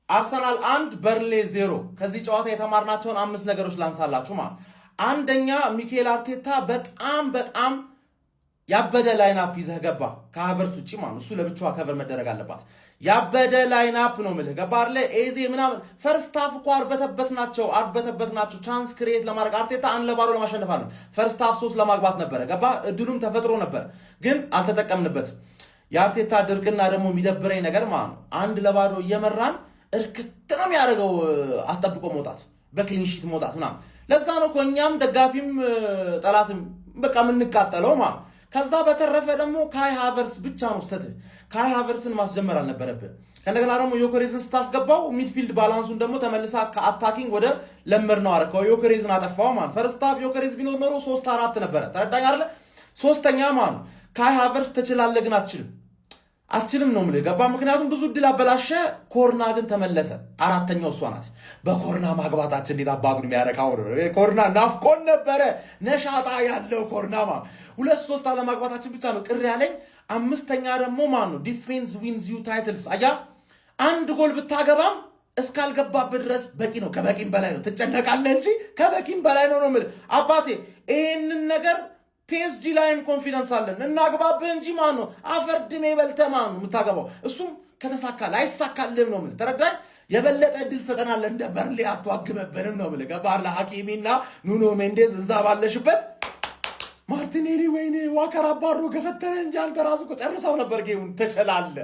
አርሰናል 1 በርንሌ 0 ከዚህ ጨዋታ የተማርናቸውን 5 ነገሮች ላንሳላችሁ ማለት አንደኛ ሚኬል አርቴታ በጣም ያበደ ላይናፕ ይዘህ ገባ ከሃቨርትዝ ውጪ ማለት እሱ ለብቻዋ ከቨር መደረግ አለባት ያበደ ላይናፕ ነው ማለት ገባ አይደል ኤዜ ምናምን ፈርስት ሃፍ እኮ አርበተበት ናቸው ቻንስ ክሬት ለማድረግ አርቴታ አንድ ለባዶ ለማሸነፍ አለ ፈርስት ሃፍ 3 ለማግባት ነበር ገባ እድሉም ተፈጥሮ ነበር ግን አልተጠቀምንበት የአርቴታ ድርቅና ደግሞ የሚደብረኝ ነገር ማለት ነው አንድ ለባዶ እየመራን እርክት ነው የሚያደርገው አስጠብቆ መውጣት በክሊንሺት መውጣት ምናምን ለዛ ነው ኮኛም ደጋፊም ጠላትም በቃ ምን እንቃጠለው ማለት ከዛ በተረፈ ደግሞ ካይ ሃቨርትዝ ብቻ ነው ስተት ካይ ሃቨርትዝን ማስጀመር አልነበረብህ ከነገና ደግሞ ዮኬሬዝን ስታስገባው ሚድፊልድ ባላንሱን ደግሞ ተመልሳ ከአታኪንግ ወደ ለመር ነው አረከው ዮኬሬዝን አጠፋው ማለት ፈርስት ሃፍ ዮኬሬዝ ቢኖር ኖሮ 3-4 ነበር ተረዳኝ አይደል ሶስተኛ ማለት ካይ ሃቨርትዝ ተችላለ ግን አትችልም ነው ማለት ገባ ምክንያቱም ብዙ ድል አበላሸ ኮርና ግን ተመለሰ አራተኛው እሷ ናት በኮርና ማግባታችን እንዴት አባቱን የሚያረካው ኮርና ናፍቆን ነበረ ነሻጣ ያለው ኮርና ማለት 2-3 አለማግባታችን ብቻ ነው ቅር ያለኝ አምስተኛ ደግሞ ማን ነው ዲፌንስ ዊንዝ ዩ ታይትልስ አያ አንድ ጎል ብታገባም እስካልገባበት ድረስ በቂ ነው ከበቂም በላይ ነው ትጨነቃለህ እንጂ ከበቂም በላይ ነው ማለት አባቴ ይሄንን ነገር ፒኤስጂ ላይም ኮንፊደንስ አለን እናግባብህ እንጂ ማን ነው አፈርድሜ በልተማን ነው የምታገባው እሱም ከተሳካለ አይሳካልም ነው ማለት ተረዳኝ የበለጠ ድል ሰጠናል እንደ በርንሌ አትዋግመብንም ነው ማለት ገባላ ሐኪሚና ኑኖ ሜንዴዝ እዛ ባለሽበት ማርቲኔሊ ወይኔ ዋከር አባሮ ገፈተረ እንጂ አንተ ራስህ እኮ ጨርሰው ነበር ጌሙን ተጨላለ